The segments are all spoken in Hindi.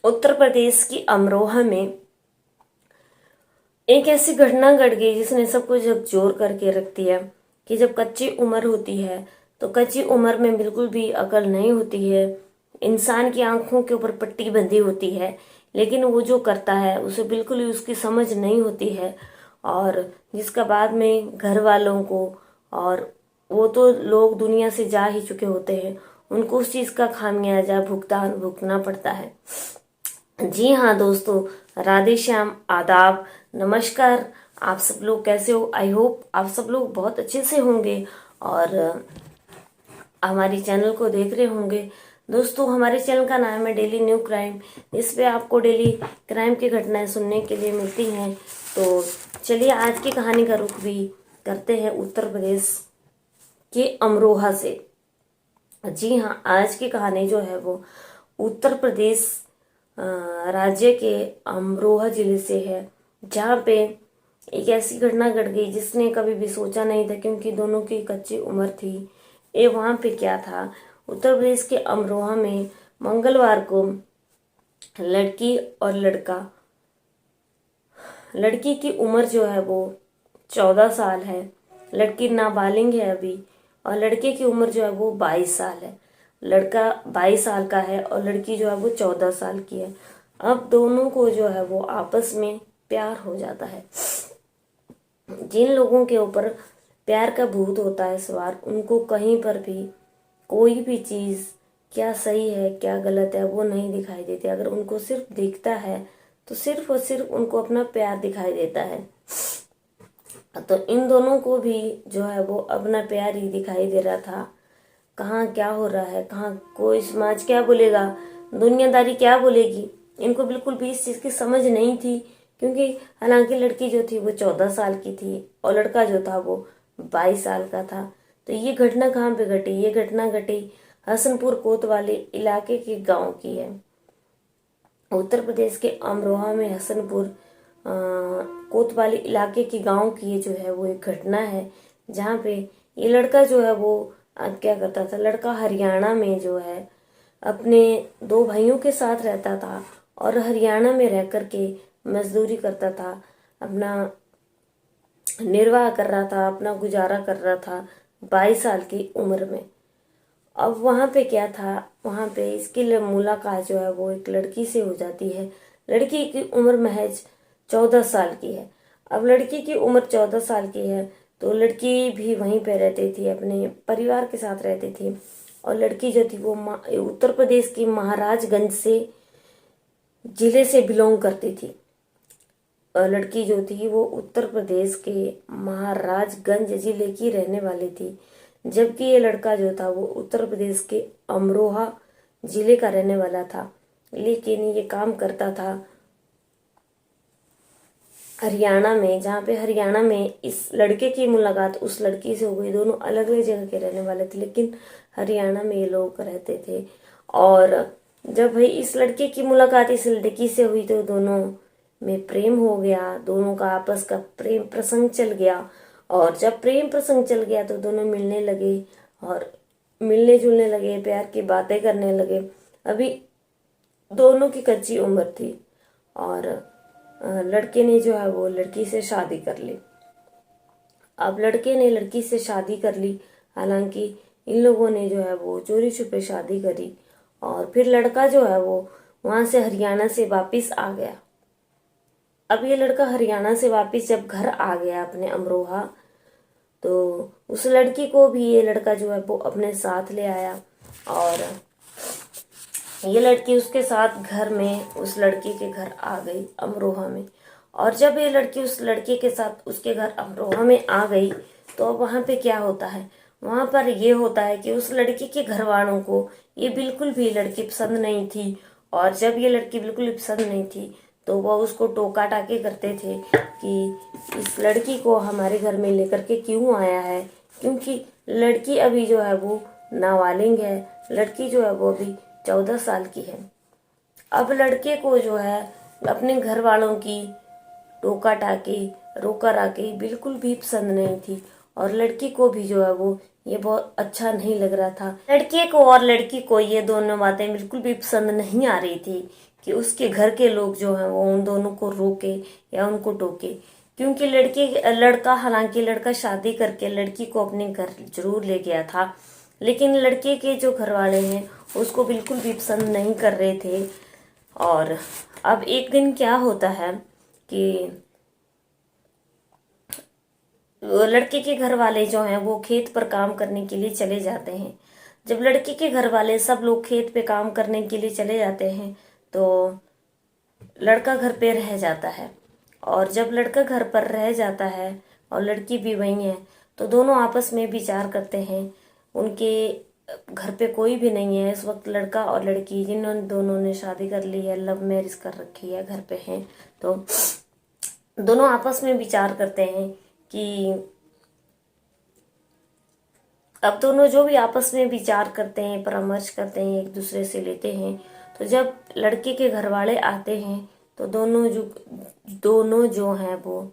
उत्तर प्रदेश की अमरोहा में एक ऐसी घटना घट गई जिसने सब कुछ झकझोर करके रख दिया कि जब कच्ची उम्र होती है तो कच्ची उम्र में बिल्कुल भी अकल नहीं होती है। इंसान की आंखों के ऊपर पट्टी बंधी होती है, लेकिन वो जो करता है उसे बिल्कुल ही उसकी समझ नहीं होती है। और जिसका बाद में घर वालों को, और वो तो लोग दुनिया से जा ही चुके होते हैं, उनको उस चीज का खामियाजा भुगतान भुगतना पड़ता है। जी हाँ दोस्तों, राधे श्याम, आदाब, नमस्कार। आप सब लोग कैसे हो? आई होप आप सब लोग बहुत अच्छे से होंगे और हमारी चैनल को देख रहे होंगे। दोस्तों, हमारे चैनल का नाम है डेली न्यू क्राइम। इस पे आपको डेली क्राइम की घटनाएं सुनने के लिए मिलती हैं। तो चलिए आज की कहानी का रुख भी करते हैं उत्तर प्रदेश के अमरोहा से। जी हाँ, आज की कहानी जो है वो उत्तर प्रदेश राज्य के अमरोहा जिले से है, जहाँ पे एक ऐसी घटना घट गई जिसने कभी भी सोचा नहीं था, क्योंकि दोनों की कच्ची उम्र थी। ये वहाँ पे क्या था, उत्तर प्रदेश के अमरोहा में मंगलवार को लड़की और लड़का, लड़की की उम्र जो है वो 14 साल है, लड़की नाबालिग है अभी, और लड़के की उम्र जो है वो 22 साल है। लड़का 22 साल का है और लड़की जो है वो 14 साल की है। अब दोनों को जो है वो आपस में प्यार हो जाता है। जिन लोगों के ऊपर प्यार का भूत होता है सवार, उनको कहीं पर भी कोई भी चीज क्या सही है क्या गलत है वो नहीं दिखाई देती। अगर उनको सिर्फ दिखता है तो सिर्फ और सिर्फ उनको अपना प्यार दिखाई देता है। तो इन दोनों को भी जो है वो अपना प्यार ही दिखाई दे रहा था। कहाँ क्या हो रहा है, कहाँ कोई समाज क्या बोलेगा, दुनियादारी क्या बोलेगी, इनको बिल्कुल भी इस चीज की समझ नहीं थी। क्योंकि हालांकि लड़की जो थी वो 14 साल की थी और लड़का जो था वो 22 साल का था। तो ये घटना कहाँ पे घटी? ये घटना घटी हसनपुर कोतवाली इलाके के गांव की है। उत्तर प्रदेश के अमरोहा में हसनपुर कोतवाली इलाके के गांव की ये जो है वो एक घटना है, जहाँ पे ये लड़का जो है वो क्या करता था। लड़का हरियाणा में जो है अपने दो भाइयों के साथ रहता था और हरियाणा में रह करके मजदूरी करता था, अपना निर्वाह कर रहा था, अपना गुजारा कर रहा था 22 साल की उम्र में। अब वहाँ पे क्या था, वहाँ पे इसकी मुलाकात जो है वो एक लड़की से हो जाती है। लड़की की उम्र महज 14 साल की है। अब लड़की की उम्र 14 साल की है तो लड़की भी वहीं पे रहती थी, अपने परिवार के साथ रहती थी। और लड़की जो थी वो उत्तर प्रदेश की महाराजगंज से जिले से बिलोंग करती थी। और लड़की जो थी वो उत्तर प्रदेश के महाराजगंज जिले की रहने वाली थी, जबकि ये लड़का जो था वो उत्तर प्रदेश के अमरोहा जिले का रहने वाला था। लेकिन ये काम करता था हरियाणा में, जहाँ पे हरियाणा में इस लड़के की मुलाकात उस लड़की से हो गई। दोनों अलग अलग जगह के रहने वाले थे, लेकिन हरियाणा में ये लोग रहते थे। और जब भाई इस लड़के की मुलाकात इस लड़की से हुई तो दोनों में प्रेम हो गया, दोनों का आपस का प्रेम प्रसंग चल गया। और जब प्रेम प्रसंग चल गया तो दोनों मिलने लगे और मिलने जुलने लगे, प्यार की बातें करने लगे। अभी दोनों की कच्ची उम्र थी और लड़के ने जो है वो लड़की से शादी कर ली। अब लड़के ने लड़की से शादी कर ली, हालांकि इन लोगों ने जो है वो चोरी छुपे शादी करी। और फिर लड़का जो है वो वहां से हरियाणा से वापिस आ गया। अब ये लड़का हरियाणा से वापिस जब घर आ गया अपने अमरोहा, तो उस लड़की को भी ये लड़का जो है वो अपने साथ ले आया। और ये लड़की उसके साथ घर में उस लड़की के घर आ गई अमरोहा में। और जब ये लड़की उस लड़के के साथ उसके घर अमरोहा में आ गई तो अब वहाँ पे क्या होता है, वहाँ पर ये होता है कि उस लड़की के घर वालों को ये बिल्कुल भी लड़की पसंद नहीं थी। और जब ये लड़की बिल्कुल भी पसंद नहीं थी तो वो उसको टोका टाके करते थे कि इस लड़की को हमारे घर में लेकर के क्यों आया है, क्योंकि लड़की अभी जो है वो नाबालिग है। लड़की जो है वो अभी 14 साल की है। अब लड़के को जो है अपने घर वालों की टोका टाकी रोका राकी बिल्कुल भी पसंद नहीं थी। और लड़की को भी जो है वो ये बहुत अच्छा नहीं लग रहा था। लड़के को और लड़की को ये दोनों बातें बिल्कुल भी पसंद नहीं आ रही थी, कि उसके घर के लोग जो हैं वो उन दोनों को रोके या उनको टोके, क्योंकि लड़का हालांकि लड़का शादी करके लड़की को अपने घर जरूर ले गया था, लेकिन लड़के के जो घर वाले हैं उसको बिल्कुल भी पसंद नहीं कर रहे थे। और अब एक दिन क्या होता है कि लड़के के घर वाले जो हैं वो खेत पर काम करने के लिए चले जाते हैं। जब लड़के के घर वाले सब लोग खेत पे काम करने के लिए चले जाते हैं तो लड़का घर पे रह जाता है। और जब लड़का घर पर रह जाता है और लड़की भी वहीं है तो दोनों आपस में विचार करते हैं। उनके घर पे कोई भी नहीं है इस वक्त, लड़का और लड़की जिन्होंने दोनों ने शादी कर ली है, लव मैरिज कर रखी है, घर पे हैं, तो दोनों आपस में विचार करते हैं कि अब दोनों जो भी आपस में विचार करते हैं, परामर्श करते हैं, एक दूसरे से लेते हैं। तो जब लड़के के घर वाले आते हैं तो दोनों जो हैं वो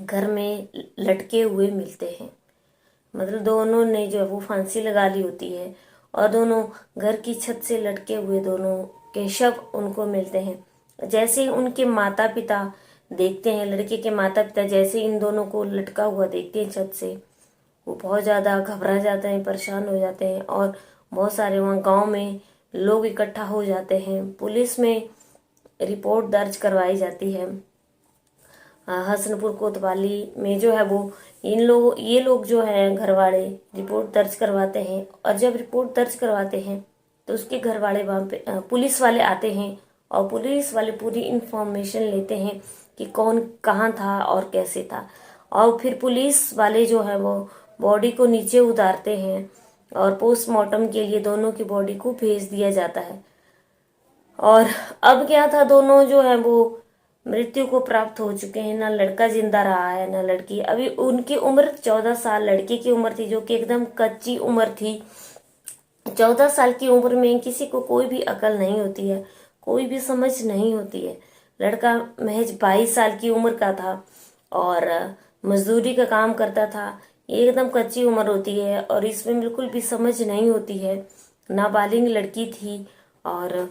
घर में लटके हुए मिलते हैं। मतलब दोनों ने जो है वो फांसी लगा ली होती है और दोनों घर की छत से लटके हुए दोनों के शव उनको मिलते हैं। जैसे ही उनके माता पिता देखते हैं, लड़के के माता पिता जैसे इन दोनों को लटका हुआ देखते हैं छत से, वो बहुत ज़्यादा घबरा जाते हैं, परेशान हो जाते हैं और बहुत सारे वहाँ गांव में लोग इकट्ठा हो जाते हैं। पुलिस में रिपोर्ट दर्ज करवाई जाती है। हसनपुर कोतवाली में जो है वो ये लोग जो हैं घर वाले रिपोर्ट दर्ज करवाते हैं। और जब रिपोर्ट दर्ज करवाते हैं तो उसके घर वाले वहाँ पे पुलिस वाले आते हैं और पुलिस वाले पूरी इंफॉर्मेशन लेते हैं कि कौन कहाँ था और कैसे था। और फिर पुलिस वाले जो है वो बॉडी को नीचे उतारते हैं और पोस्टमार्टम के लिए दोनों की बॉडी को भेज दिया जाता है। और अब क्या था, दोनों जो है वो मृत्यु को प्राप्त हो चुके हैं। ना लड़का जिंदा रहा है ना लड़की। अभी उनकी उम्र 14 साल लड़के की उम्र थी, जो कि एकदम कच्ची उम्र थी। 14 साल की उम्र में किसी को कोई भी अकल नहीं होती है, कोई भी समझ नहीं होती है। लड़का महज 22 साल की उम्र का था और मजदूरी का काम करता था। ये एकदम कच्ची उम्र होती है और इसमें बिल्कुल भी समझ नहीं होती है। नाबालिग लड़की थी और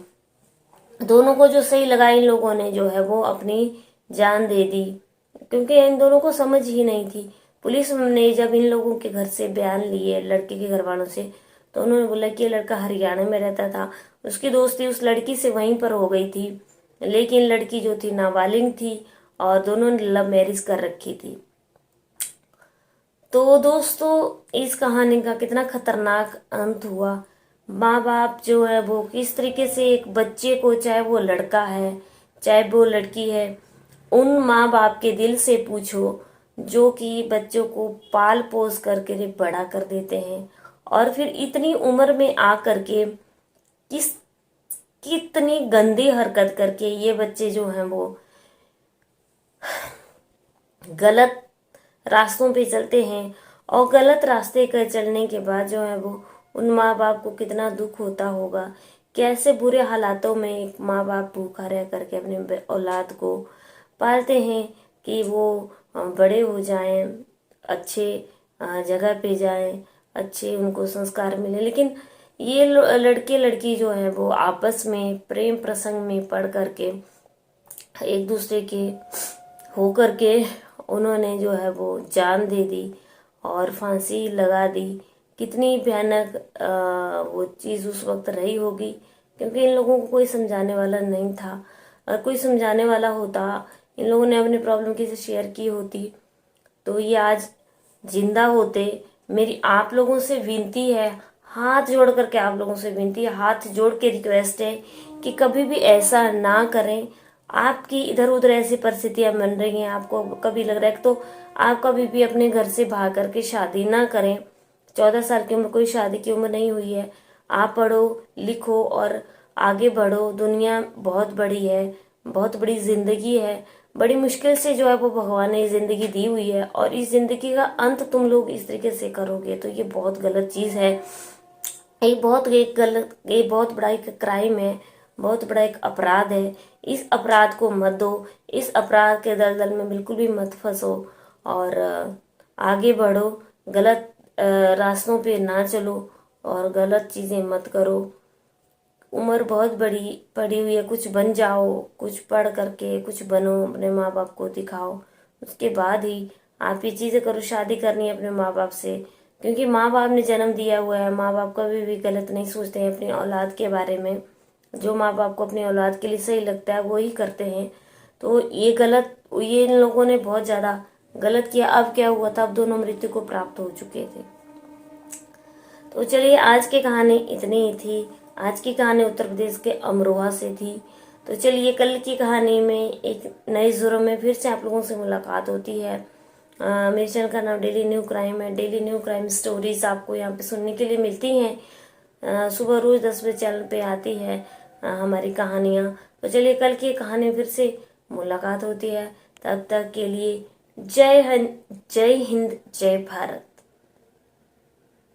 दोनों को जो सही लगा, इन लोगों ने जो है वो अपनी जान दे दी, क्योंकि इन दोनों को समझ ही नहीं थी। पुलिस ने जब इन लोगों के घर से बयान लिए लड़के के घर वालों से, तो उन्होंने बोला कि ये लड़का हरियाणा में रहता था, उसकी दोस्ती उस लड़की से वहीं पर हो गई थी, लेकिन लड़की जो थी नाबालिग थी और दोनों ने लव मैरिज कर रखी थी। तो दोस्तों इस कहानी का कितना खतरनाक अंत हुआ। माँ बाप जो है वो किस तरीके से एक बच्चे को, चाहे वो लड़का है चाहे वो लड़की है, उन माँ बाप के दिल से पूछो जो कि बच्चों को पाल पोस करके बड़ा कर देते हैं और फिर इतनी उम्र में आ करके कितनी गंदी हरकत करके ये बच्चे जो हैं वो गलत रास्तों पे चलते हैं। और गलत रास्ते का चलने के बाद जो है वो उन माँ बाप को कितना दुख होता होगा। कैसे बुरे हालातों में एक माँ बाप भूखा रह करके अपने औलाद को पालते हैं कि वो बड़े हो जाएं, अच्छे जगह पे जाएं, अच्छे उनको संस्कार मिले। लेकिन ये लड़के लड़की जो है वो आपस में प्रेम प्रसंग में पढ़ करके एक दूसरे के हो करके उन्होंने जो है वो जान दे दी और फांसी लगा दी। कितनी भयानक वो चीज़ उस वक्त रही होगी, क्योंकि इन लोगों को कोई समझाने वाला नहीं था। अगर कोई समझाने वाला होता, इन लोगों ने अपनी प्रॉब्लम किसी से शेयर की होती, तो ये आज जिंदा होते। मेरी आप लोगों से विनती है, हाथ जोड़ करके आप लोगों से विनती है, हाथ जोड़ के रिक्वेस्ट है कि कभी भी ऐसा ना करें। आपकी इधर उधर ऐसी परिस्थितियां बन रही हैं, आपको कभी लग रहा है तो आप कभी भी अपने घर से भाग करके शादी ना करें। 14 साल की उम्र कोई शादी की उम्र नहीं हुई है। आप पढ़ो लिखो और आगे बढ़ो। दुनिया बहुत बड़ी है, बहुत बड़ी जिंदगी है। बड़ी मुश्किल से जो है वो भगवान ने ये जिंदगी दी हुई है और इस जिंदगी का अंत तुम लोग इस तरीके से करोगे तो ये बहुत गलत चीज है। ये बहुत बड़ा एक क्राइम है, बहुत बड़ा एक अपराध है। इस अपराध को मत दो, इस अपराध के दलदल में बिल्कुल भी मत फंसो और आगे बढ़ो। गलत रास्तों पे ना चलो और गलत चीजें मत करो। उम्र बहुत बड़ी पड़ी हुई है, कुछ बन जाओ, कुछ पढ़ करके कुछ बनो, अपने माँ बाप को दिखाओ, उसके बाद ही आप ये चीज़ें करो। शादी करनी है अपने माँ बाप से, क्योंकि माँ बाप ने जन्म दिया हुआ है। माँ बाप कभी भी गलत नहीं सोचते हैं अपनी औलाद के बारे में। जो माँ बाप को अपनी औलाद के लिए सही लगता है वो ही करते हैं। तो ये इन लोगों ने बहुत ज़्यादा गलत किया। अब क्या हुआ था, अब दोनों मृत्यु को प्राप्त हो चुके थे। तो चलिए, आज की कहानी इतनी ही थी। आज की कहानी उत्तर प्रदेश के अमरोहा से थी। तो चलिए, कल की कहानी में एक नए जुर्म में फिर से आप लोगों से मुलाकात होती है। मेरे चैनल का नाम डेली न्यू क्राइम है। डेली न्यू क्राइम स्टोरीज आपको यहाँ पे सुनने के लिए मिलती हैं। सुबह रोज 10 बजे चैनल पे आती है हमारी कहानियाँ। तो चलिए, कल की कहानी में फिर से मुलाकात होती है। तब तक के लिए जय हिंद, जय भारत।